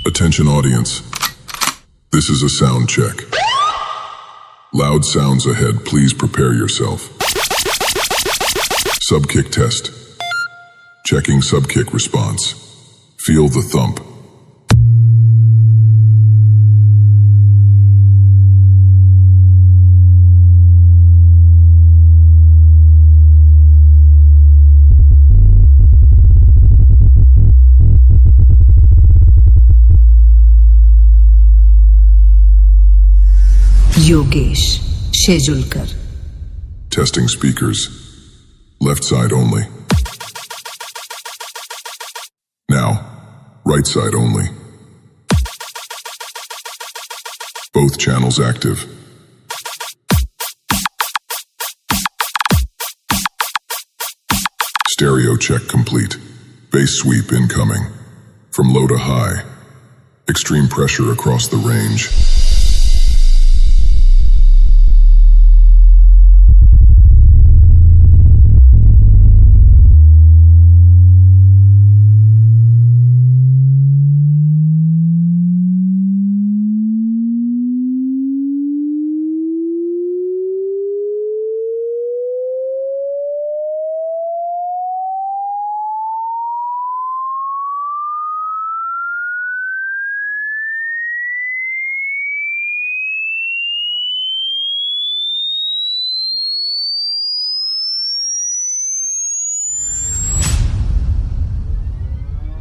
Attention audience, this is a sound check. Loud sounds ahead, please prepare yourself. Subkick test. Checking subkick response. Feel the thump. Yogesh, Shejulkar. Testing speakers. Left side only. Now, right side only. Both channels active. Stereo check complete. Bass sweep incoming. From low to high. Extreme pressure across the range.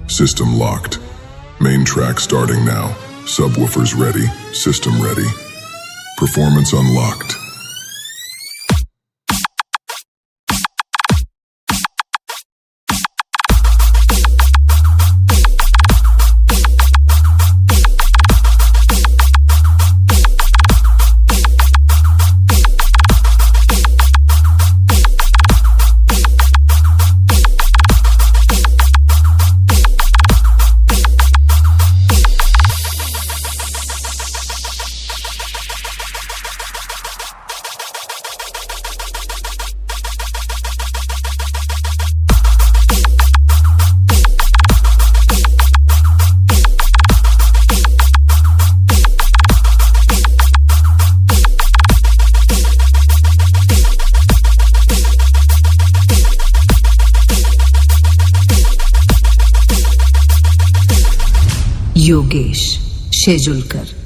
System locked. Main track starting now. Subwoofers ready. System ready. Performance unlocked. Yogesh, Shejulkar.